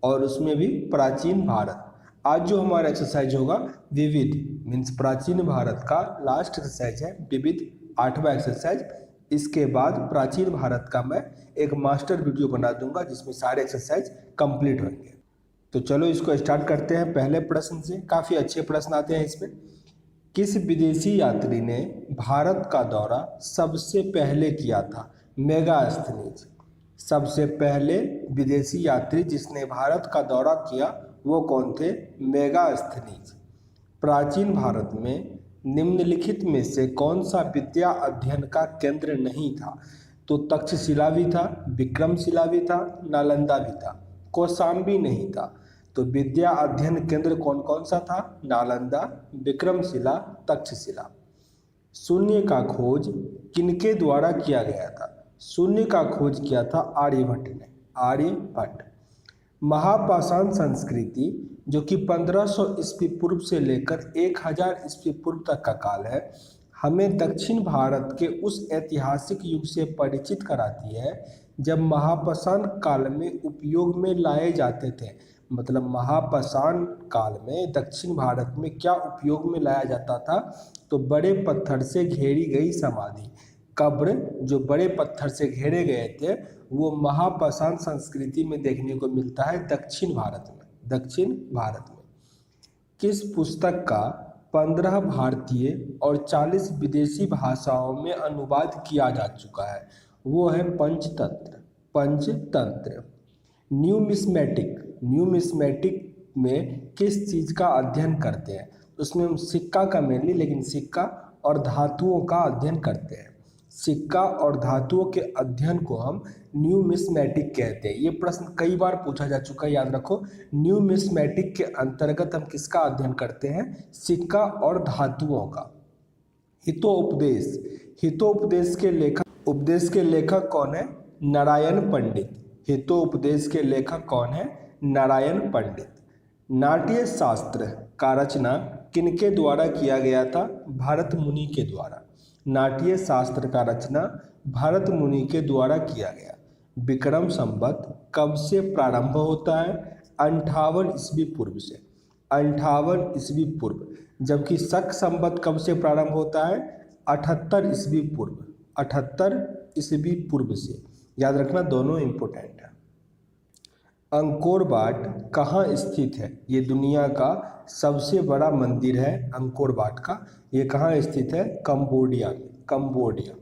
और उसमें भी प्राचीन भारत। आज जो हमारा एक्सरसाइज होगा विविध मीन्स प्राचीन भारत का लास्ट एक्सरसाइज है विविध, 8वां एक्सरसाइज। इसके बाद प्राचीन भारत का मैं एक मास्टर वीडियो बना दूंगा जिसमें सारे एक्सरसाइज कंप्लीट होंगे। तो चलो इसको स्टार्ट करते हैं पहले प्रश्न से। काफ़ी अच्छे प्रश्न आते हैं इसमें। किस विदेशी यात्री ने भारत का दौरा सबसे पहले किया था? मेगास्थनीज। सबसे पहले विदेशी यात्री जिसने भारत का दौरा किया वो कौन थे? मेगास्थनीज। प्राचीन भारत में निम्नलिखित में से कौन सा विद्या अध्ययन का केंद्र नहीं था? तो तक्षशिला भी था, विक्रमशिला भी था, नालंदा भी था, कौशाम्बी नहीं था। तो विद्या अध्ययन केंद्र कौन कौन सा था? नालंदा, विक्रमशिला, तक्षशिला। शून्य का खोज किनके द्वारा किया गया था? शून्य का खोज किया था आर्यभट्ट ने, आर्यभट्ट। महापाषाण संस्कृति जो कि 1500 ईस्वी पूर्व से लेकर 1000 ईस्वी पूर्व तक का काल है, हमें दक्षिण भारत के उस ऐतिहासिक युग से परिचित कराती है जब महापाषाण काल में उपयोग में लाए जाते थे। मतलब महापाषाण काल में दक्षिण भारत में क्या उपयोग में लाया जाता था? तो बड़े पत्थर से घेरी गई समाधि, कब्र जो बड़े पत्थर से घेरे गए थे वो महापाषाण संस्कृति में देखने को मिलता है दक्षिण भारत में। दक्षिण भारत में किस पुस्तक का 15 भारतीय और 40 विदेशी भाषाओं में अनुवाद किया जा चुका है? वो है पंचतंत्र। पंचतंत्र। न्यूमिस्मेटिक। न्यूमिस्मेटिक में किस चीज़ का अध्ययन करते हैं? उसमें हम सिक्का का मेनली, लेकिन सिक्का और धातुओं का अध्ययन करते हैं। सिक्का और धातुओं के अध्ययन को हम न्यूमिस्मेटिक कहते हैं। ये प्रश्न कई बार पूछा जा चुका है, याद रखो। न्यूमिस्मेटिक के अंतर्गत हम किसका अध्ययन करते हैं? सिक्का और धातुओं का। हितोपदेश। हितोपदेश के लेखक कौन है? नारायण पंडित। हितोपदेश के लेखक कौन है? नारायण पंडित। नाट्य शास्त्र का रचना किनके द्वारा किया गया था? भरत मुनि के द्वारा। नाट्य शास्त्र का रचना भरत मुनि के द्वारा किया गया। विक्रम संवत कब से प्रारंभ होता है? 58 ईस्वी पूर्व से। 58 ईस्वी पूर्व। जबकि शक संवत कब से प्रारंभ होता है? 78 ईस्वी पूर्व। 78 ईस्वी पूर्व से। याद रखना, दोनों इंपोर्टेंट है। अंकोर वाट कहाँ स्थित है? ये दुनिया का सबसे बड़ा मंदिर है अंकोर वाट का। ये कहाँ स्थित है? कंबोडिया में। कंबोडिया।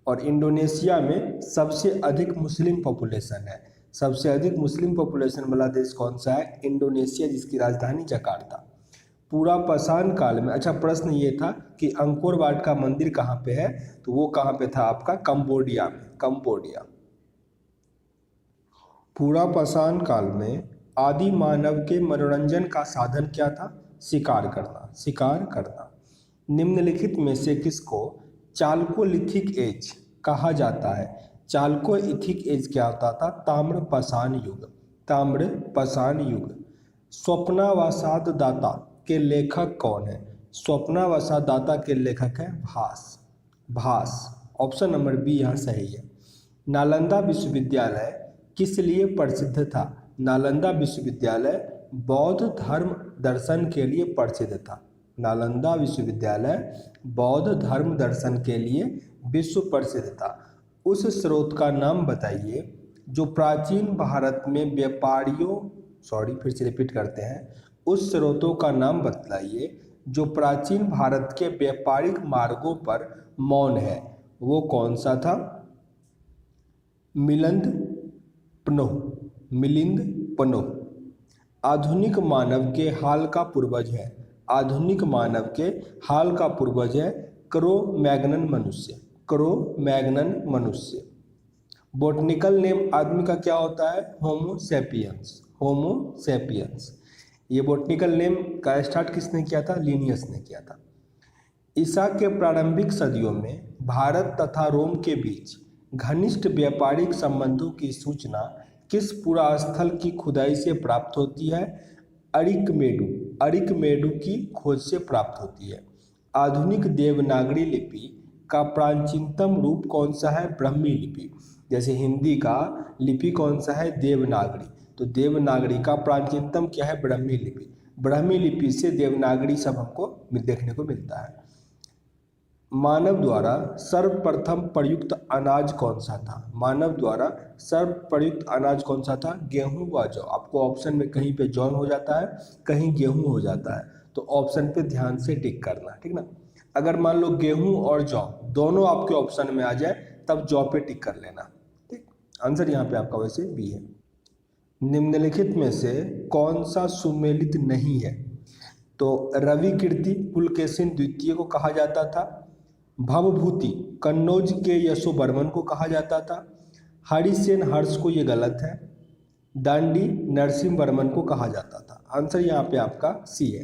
और इंडोनेशिया में सबसे अधिक मुस्लिम पॉपुलेशन है। सबसे अधिक मुस्लिम पॉपुलेशन वाला देश कौन सा है? इंडोनेशिया, जिसकी राजधानी जकार्ता। पूरा पाषाण काल में, अच्छा प्रश्न ये था कि अंकोर वाट का मंदिर कहाँ पे है? तो वो कहाँ पे था आपका? कंबोडिया में। कंबोडिया। पूरा पाषाण काल में आदि मानव के मनोरंजन का साधन क्या था? शिकार करना। शिकार करना। निम्नलिखित में से किसको चाल्कोलिथिक एज कहा जाता है? चाल्कोलिथिक एज क्या होता था? ताम्रपाषाण युग। ताम्रपाषाण युग। स्वप्नावसाद दाता के लेखक कौन है? स्वप्नावसाद दाता के लेखक है भास। भास। ऑप्शन नंबर बी यहाँ सही है। नालंदा विश्वविद्यालय किस लिए प्रसिद्ध था? नालंदा विश्वविद्यालय बौद्ध धर्म दर्शन के लिए प्रसिद्ध था। नालंदा विश्वविद्यालय बौद्ध धर्म दर्शन के लिए विश्व प्रसिद्ध था। उस स्रोत का नाम बताइए जो प्राचीन भारत में व्यापारियों, फिर से रिपीट करते हैं। उस स्रोतों का नाम बतलाइए जो प्राचीन भारत के व्यापारिक मार्गों पर मौन है। वो कौन सा था? मिलिंद पनोह। आधुनिक मानव के हाल का पूर्वज है। आधुनिक मानव के हाल का पूर्वज है क्रो-मैग्नन मनुष्य। क्रो-मैग्नन मनुष्य। बोटनिकल नेम आदमी का क्या होता है? Homo sapiens. Homo sapiens. ये बोटनिकल नेम का स्टार्ट किसने किया था? लिनियस ने किया था। ईसा के प्रारंभिक सदियों में भारत तथा रोम के बीच घनिष्ठ व्यापारिक संबंधों की सूचना किस पुरास्थल की खुदाई से प्राप्त होती है? अरिकमेडु। अरिकमेडु की खोज से प्राप्त होती है। आधुनिक देवनागरी लिपि का प्राचीनतम रूप कौन सा है? ब्राह्मी लिपि। जैसे हिंदी का लिपि कौन सा है? देवनागरी। तो देवनागरी का प्राचीनतम क्या है? ब्राह्मी लिपि। ब्राह्मी लिपि से देवनागरी सब हमको देखने को मिलता है। मानव द्वारा सर्वप्रथम प्रयुक्त अनाज कौन सा था? मानव द्वारा सर्वप्रयुक्त अनाज कौन सा था? गेहूं व जौ। आपको ऑप्शन में कहीं पे जौ हो जाता है, कहीं गेहूं हो जाता है, तो ऑप्शन पे ध्यान से टिक करना, ठीक ना। अगर मान लो गेहूं और जौ दोनों आपके ऑप्शन में आ जाए तब जौ पे टिक कर लेना, ठीक। आंसर यहाँ पे आपका वैसे बी है। निम्नलिखित में से कौन सा सुमेलित नहीं है? तो रवि कीर्ति पुलकेशिन द्वितीय को कहा जाता था, भवभूति कन्नौज के यशोवर्मन को कहा जाता था, हरिसेन हर्ष को, ये गलत है, दांडी नरसिंह वर्मन को कहा जाता था। आंसर यहाँ पे आपका सी है।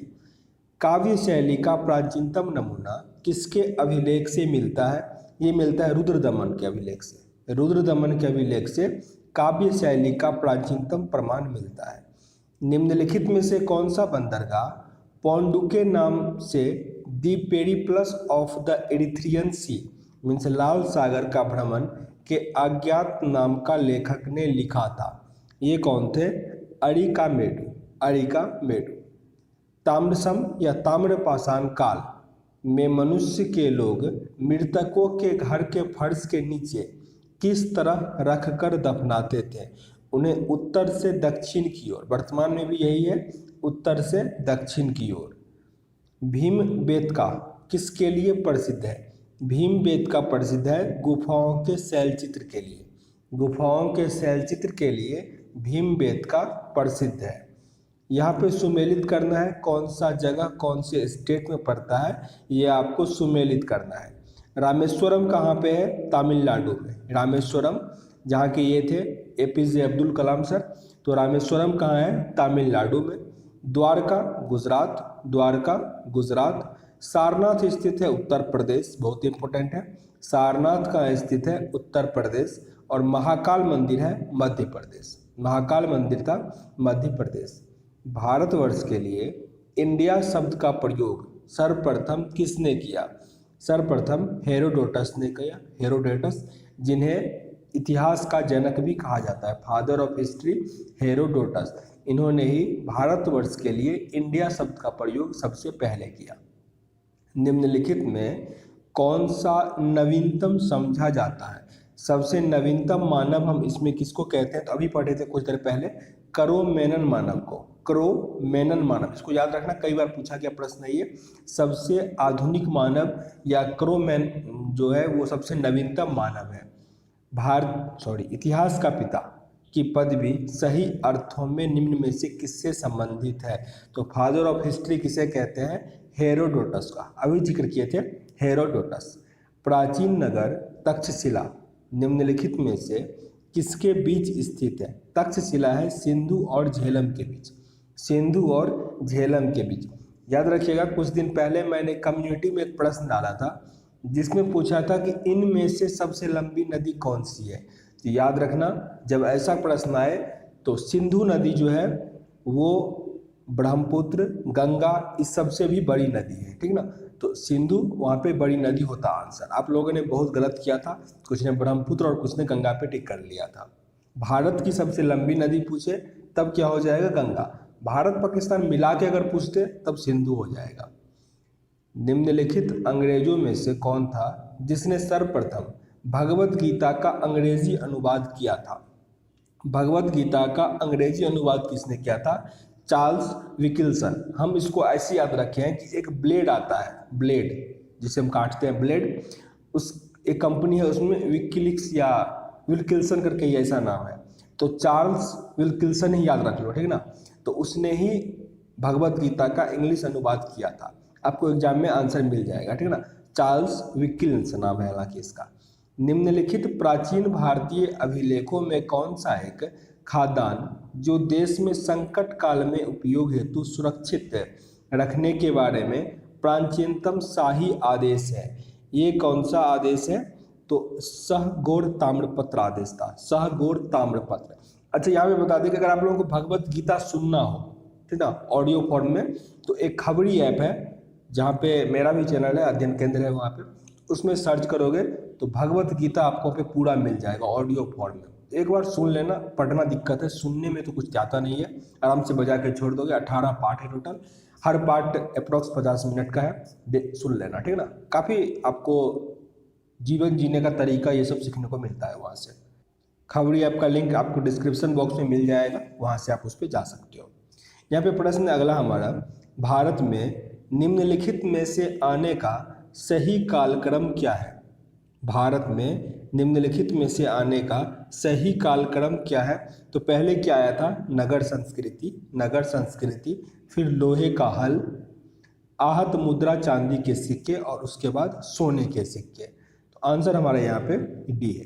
काव्य शैली का प्राचीनतम नमूना किसके अभिलेख से मिलता है? ये मिलता है रुद्रदमन के अभिलेख से। रुद्रदमन के अभिलेख से काव्य शैली का प्राचीनतम प्रमाण मिलता है। निम्नलिखित में से कौन सा बंदरगाह पौंडुके नाम से the Periplus of the Erythraean sea means लाल सागर का भ्रमण के अज्ञात नाम का लेखक ने लिखा था? ये कौन थे? अरिकामेडु। अरिकामेडु। ताम्रसम या ताम्रपाषाण काल में मनुष्य के लोग मृतकों के घर के फर्श के नीचे किस तरह रखकर दफनाते थे? उन्हें उत्तर से दक्षिण की ओर। वर्तमान में भी यही है, उत्तर से दक्षिण की ओर। भीमबेटका किसके लिए प्रसिद्ध है? भीमबेटका प्रसिद्ध है गुफाओं के शैलचित्र के लिए। गुफाओं के शैलचित्र के लिए भीमबेटका प्रसिद्ध है। यहाँ पे सुमेलित करना है, कौन सा जगह कौन से स्टेट में पड़ता है, ये आपको सुमेलित करना है। रामेश्वरम कहाँ पे है? तमिलनाडु में। रामेश्वरम जहाँ के ये थे APJ अब्दुल कलाम सर, तो रामेश्वरम कहाँ है? तमिलनाडु में। द्वारका गुजरात। द्वारका गुजरात। सारनाथ स्थित है उत्तर प्रदेश, बहुत इंपॉर्टेंट है। सारनाथ कहाँ स्थित है? उत्तर प्रदेश। और महाकाल मंदिर है मध्य प्रदेश। महाकाल मंदिर था मध्य प्रदेश। भारतवर्ष के लिए इंडिया शब्द का प्रयोग सर्वप्रथम किसने किया? सर्वप्रथम हेरोडोटस ने किया। हेरोडोटस, जिन्हें इतिहास का जनक भी कहा जाता है, फादर ऑफ हिस्ट्री, हेरोडोटस, इन्होंने ही भारतवर्ष के लिए इंडिया शब्द का प्रयोग सबसे पहले किया। निम्नलिखित में कौन सा नवीनतम समझा जाता है? सबसे नवीनतम मानव हम इसमें किसको कहते हैं? तो अभी पढ़े थे कुछ देर पहले, क्रो-मैनन मानव को। क्रो-मैनन मानव, इसको याद रखना, कई बार पूछा गया प्रश्न है ये। सबसे आधुनिक मानव या क्रो-मैन जो है वो सबसे नवीनतम मानव है। इतिहास का पिता की पदवी सही अर्थों में निम्न में से किससे संबंधित है? तो फादर ऑफ हिस्ट्री किसे कहते हैं? हेरोडोटस का, अभी जिक्र किए थे हेरोडोटस। प्राचीन नगर तक्षशिला निम्नलिखित में से किसके बीच स्थित है? तक्षशिला है सिंधु और झेलम के बीच। सिंधु और झेलम के बीच। याद रखिएगा, कुछ दिन पहले मैंने कम्युनिटी में एक प्रश्न डाला था जिसमें पूछा था कि इनमें से सबसे लंबी नदी कौन सी है। तो याद रखना, जब ऐसा प्रश्न आए तो सिंधु नदी जो है वो ब्रह्मपुत्र, गंगा, इस सबसे भी बड़ी नदी है, ठीक ना। तो सिंधु वहाँ पे बड़ी नदी होता आंसर। आप लोगों ने बहुत गलत किया था, कुछ ने ब्रह्मपुत्र और कुछ ने गंगा पे टिक कर लिया था। भारत की सबसे लंबी नदी पूछे तब क्या हो जाएगा? गंगा। भारत पाकिस्तान मिला के अगर पूछते तब सिंधु हो जाएगा। निम्नलिखित अंग्रेजों में से कौन था जिसने सर्वप्रथम भगवत गीता का अंग्रेजी अनुवाद किया था? भगवत गीता का अंग्रेजी अनुवाद किसने किया था? चार्ल्स विकिल्सन। हम इसको ऐसे याद रखें हैं कि एक ब्लेड आता है, ब्लेड जिसे हम काटते हैं, ब्लेड, उस एक कंपनी है उसमें विकिलिक्स या विल्किल्सन करके ही ऐसा नाम है, तो चार्ल्स विल्किल्सन ही याद रख लो, ठीक ना। तो उसने ही भगवत गीता का इंग्लिश अनुवाद किया था। आपको एग्जाम में आंसर मिल जाएगा, ठीक ना। चार्ल्स विकिल्सन नाम है हालांकि इसका। निम्नलिखित प्राचीन भारतीय अभिलेखों में कौन सा एक खाद्यान्न जो देश में संकट काल में उपयोग हेतु सुरक्षित रखने के बारे में प्राचीनतम शाही आदेश है? ये कौन सा आदेश है? तो सहगौर ताम्रपत्र आदेश था, सहगौर ताम्रपत्र। अच्छा, यहाँ पे बता दें कि अगर आप लोगों को भगवत गीता सुनना हो, ठीक ना, ऑडियो फॉर्म में, तो एक खबरी ऐप है जहाँ पे मेरा भी चैनल है, अध्ययन केंद्र है, वहाँ पे उसमें सर्च करोगे तो भगवत गीता आपको पे पूरा मिल जाएगा ऑडियो फॉर्म में। एक बार सुन लेना, पढ़ना दिक्कत है, सुनने में तो कुछ जाता नहीं है, आराम से बजा के छोड़ दोगे। 18 पार्ट है टोटल, हर पार्ट अप्रॉक्स 50 मिनट का है, सुन लेना, ठीक है ना। काफ़ी आपको जीवन जीने का तरीका ये सब सीखने को मिलता है वहाँ से। खबरी ऐप का लिंक आपको डिस्क्रिप्शन बॉक्स में मिल जाएगा, वहाँ से आप उस पर जा सकते हो। यहाँ पे प्रश्न अगला हमारा, भारत में निम्नलिखित में से आने का सही कालक्रम क्या है? भारत में निम्नलिखित में से आने का सही कालक्रम क्या है? तो पहले क्या आया था? नगर संस्कृति, नगर संस्कृति, फिर लोहे का हल, आहत मुद्रा चांदी के सिक्के, और उसके बाद सोने के सिक्के। तो आंसर हमारा यहाँ पे डी है।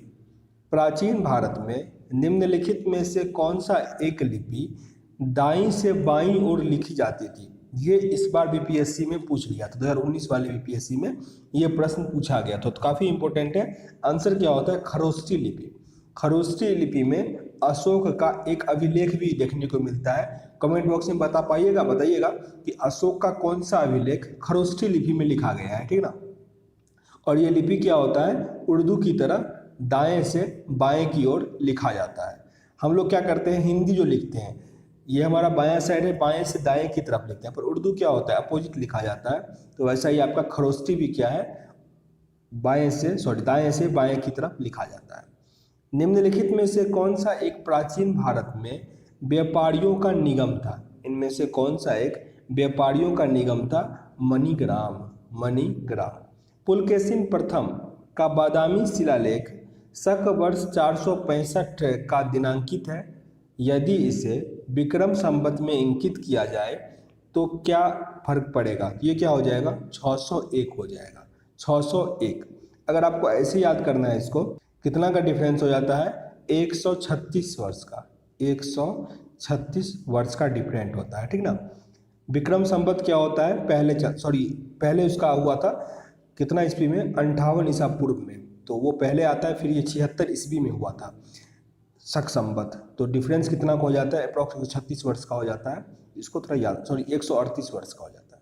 प्राचीन भारत में निम्नलिखित में से कौन सा एक लिपि दाईं से बाईं ओर लिखी जाती थी? ये इस बार बीपीएससी में पूछ लिया था, 2019 वाले बीपीएससी में ये प्रश्न पूछा गया था, तो काफ़ी इंपॉर्टेंट है। आंसर क्या होता है? खरोष्ठी लिपि। खरोष्ठी लिपि में अशोक का एक अभिलेख भी देखने को मिलता है। कमेंट बॉक्स में बताइएगा कि अशोक का कौन सा अभिलेख खरोष्ठी लिपि में लिखा गया है, ठीक है ना। और ये लिपि क्या होता है? उर्दू की तरह दाएं से बाएं की ओर लिखा जाता है। हम लोग क्या करते हैं, हिंदी जो लिखते हैं, ये हमारा बायां साइड है, बाएं से दाएं की तरफ लिखते हैं, पर उर्दू क्या होता है? अपोजिट लिखा जाता है। तो वैसा ही आपका खरोष्ठी भी क्या है? दाएं से बाएं की तरफ लिखा जाता है। निम्नलिखित में से कौन सा एक प्राचीन भारत में व्यापारियों का निगम था? इनमें से कौन सा एक व्यापारियों का निगम था? मणिग्राम, मणिग्राम। पुलकेशिन प्रथम का बादामी शिलालेख शक वर्ष 465 का दिनांकित है। यदि इसे विक्रम संवत में इंकित किया जाए तो क्या फर्क पड़ेगा? ये क्या हो जाएगा? 601 हो जाएगा, 601। अगर आपको ऐसे याद करना है इसको, कितना का डिफरेंस हो जाता है? 136 वर्ष का, 136 वर्ष का डिफरेंट होता है, ठीक ना। विक्रम संवत क्या होता है? पहले उसका हुआ था कितना ईस्वी में? 58 ईसा पूर्व में, तो वो पहले आता है, फिर ये 76 ईस्वी में हुआ था शक संवत। तो डिफरेंस कितना का हो जाता है? अप्रॉक्स 136 वर्ष का हो जाता है। इसको थोड़ा याद, 138 वर्ष का हो जाता है।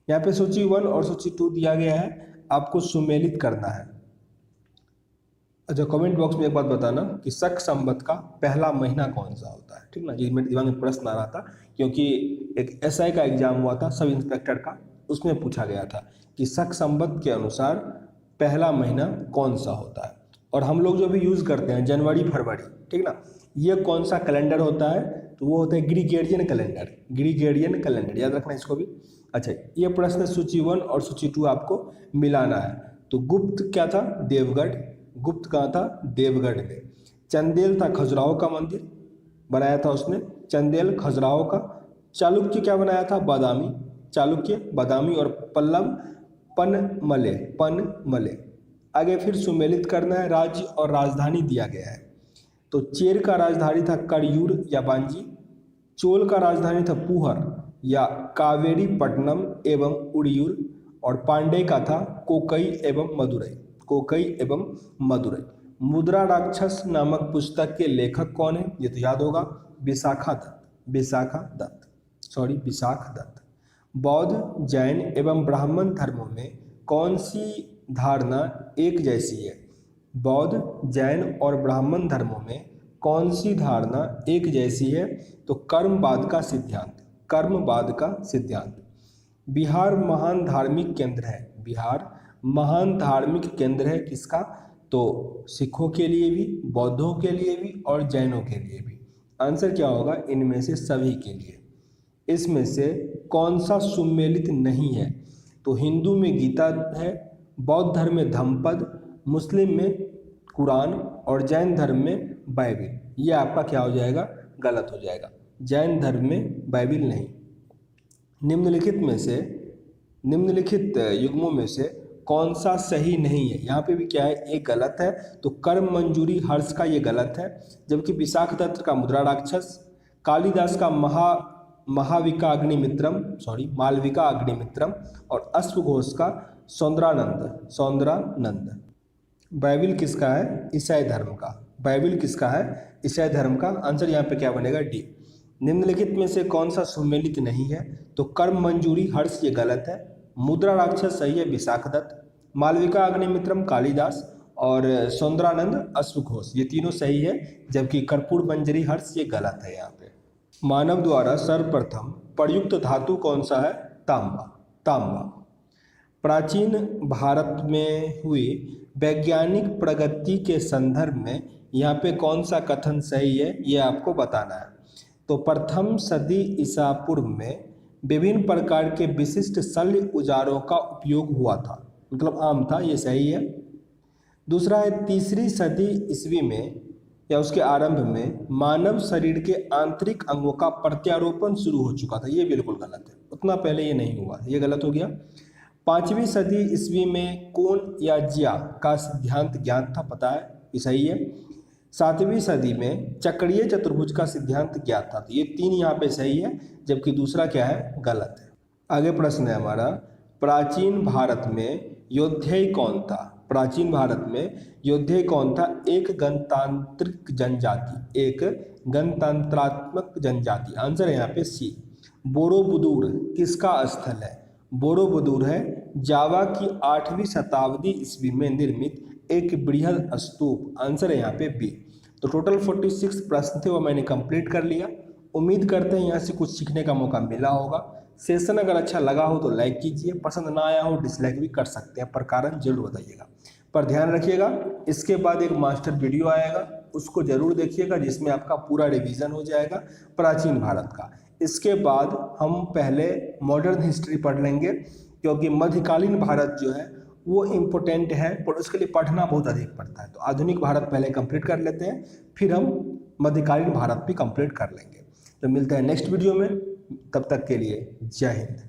यहाँ पे सूची 1 और सूची 2 दिया गया है, आपको सुमेलित करना है। अच्छा, कमेंट बॉक्स में एक बात बताना कि शक संवत का पहला महीना कौन सा होता है, ठीक ना। ये मेरे दिमाग में प्रश्न आ रहा था, क्योंकि एक एसआई का एग्जाम हुआ था सब इंस्पेक्टर का, उसमें पूछा गया था कि शक संवत के अनुसार पहला महीना कौन सा होता है। और हम लोग जो भी यूज़ करते हैं जनवरी फरवरी, ठीक ना, ये कौन सा कैलेंडर होता है? तो वो होता है ग्रीगोरियन कैलेंडर, ग्रीगोरियन कैलेंडर, याद रखना इसको भी। अच्छा, ये प्रश्न सूची 1 और सूची 2 आपको मिलाना है। तो गुप्त क्या था? देवगढ़। गुप्त कहाँ था? देवगढ़ में। चंदेल था खजुराहो का मंदिर बनाया था उसने, चंदेल खजुराहो का। चालुक्य क्या बनाया था? बादामी, चालुक्य बादामी। और पल्लव पनमले, पनमले। आगे फिर सुमेलित करना है, राज्य और राजधानी दिया गया है। तो चेर का राजधानी था करयूर या बांजी, चोल का राजधानी था पुहर या कावेरी पट्टनम एवं उड़ियूर, और पांडे का था कोकई एवं मदुरई, कोकई एवं मदुरई। मुद्रा राक्षस नामक पुस्तक के लेखक कौन है? ये तो याद होगा, विशाखा दत्त। बौद्ध, जैन एवं ब्राह्मण धर्मों में कौन सी धारणा एक जैसी है? बौद्ध, जैन और ब्राह्मण धर्मों में कौन सी धारणा एक जैसी है? तो कर्मवाद का सिद्धांत, कर्मवाद का सिद्धांत। बिहार महान धार्मिक केंद्र है, बिहार महान धार्मिक केंद्र है किसका? तो सिखों के लिए भी, बौद्धों के लिए भी और जैनों के लिए भी। आंसर क्या होगा? इनमें से सभी के लिए। इसमें से कौन सा सुमेलित नहीं है? तो हिंदू में गीता है, बौद्ध धर्म में धम्मपद, मुस्लिम में कुरान और जैन धर्म में बाइबिल। ये आपका क्या हो जाएगा? गलत हो जाएगा। जैन धर्म में बाइबिल नहीं। निम्नलिखित युग्मों में से कौन सा सही नहीं है? यहाँ पे भी क्या है? एक गलत है। तो कर्म मंजूरी हर्ष का ये गलत है, जबकि विशाख दत्त का मुद्रा राक्षस, कालिदास का मालविका अग्निमित्रम और अश्वघोष का सौंदरानंद। बाइबिल किसका है? ईसाई धर्म का। बाइबिल किसका है? ईसाई धर्म का। आंसर यहाँ पे क्या बनेगा? डी। निम्नलिखित में से कौन सा सुमेलित नहीं है? तो कर्म मंजूरी हर्ष ये गलत है, मुद्रा राक्षस सही है विशाख दत्त, मालविका अग्निमित्रम कालिदास, और सौंदरानंद अश्वघोष, ये तीनों सही है, जबकि कर्पूर मंजरी हर्ष ये गलत है। यहाँ पे मानव द्वारा सर्वप्रथम प्रयुक्त धातु कौन सा है? तांबा। तांबा। प्राचीन भारत में हुई वैज्ञानिक प्रगति के संदर्भ में यहाँ पे कौन सा कथन सही है, ये आपको बताना है। तो प्रथम सदी ईसा पूर्व में विभिन्न प्रकार के विशिष्ट शल्य औजारों का उपयोग हुआ था, मतलब आम था, ये सही है। दूसरा है तीसरी सदी ईस्वी में या उसके आरंभ में मानव शरीर के आंतरिक अंगों का प्रत्यारोपण शुरू हो चुका था, ये बिल्कुल गलत है, उतना पहले ये नहीं हुआ, ये गलत हो गया। पाँचवीं सदी ईस्वी में कोन या जिया का सिद्धांत ज्ञात था, पता है, ये सही है। सातवीं सदी में चक्रीय चतुर्भुज का सिद्धांत ज्ञात था, तो ये तीन यहाँ पे सही है, जबकि दूसरा क्या है? गलत है। आगे प्रश्न है हमारा, प्राचीन भारत में योद्धेय कौन था? प्राचीन भारत में योद्धेय कौन था? एक गणतांत्रिक जनजाति, एक गणतंत्रात्मक जनजाति। आंसर है यहाँ पे सी। बोरोबुदूर किसका स्थल है? बोरोबुदूर है जावा की 8वीं शताब्दी ईस्वी में निर्मित एक बृहद स्तूप। आंसर है यहाँ पे बी। तो टोटल 46 प्रश्न थे, वो मैंने कंप्लीट कर लिया। उम्मीद करते हैं यहाँ से कुछ सीखने का मौका मिला होगा। सेशन अगर अच्छा लगा हो तो लाइक कीजिए, पसंद ना आया हो डिसलाइक भी कर सकते हैं, पर कारण जरूर बताइएगा। पर ध्यान रखिएगा, इसके बाद एक मास्टर वीडियो आएगा, उसको जरूर देखिएगा, जिसमें आपका पूरा रिवीजन हो जाएगा प्राचीन भारत का। इसके बाद हम पहले मॉडर्न हिस्ट्री पढ़ लेंगे, क्योंकि मध्यकालीन भारत जो है वो इम्पोर्टेंट है, पर उसके लिए पढ़ना बहुत अधिक पड़ता है। तो आधुनिक भारत पहले कंप्लीट कर लेते हैं, फिर हम मध्यकालीन भारत भी कंप्लीट कर लेंगे। तो मिलते हैं नेक्स्ट वीडियो में, तब तक के लिए जय हिंद।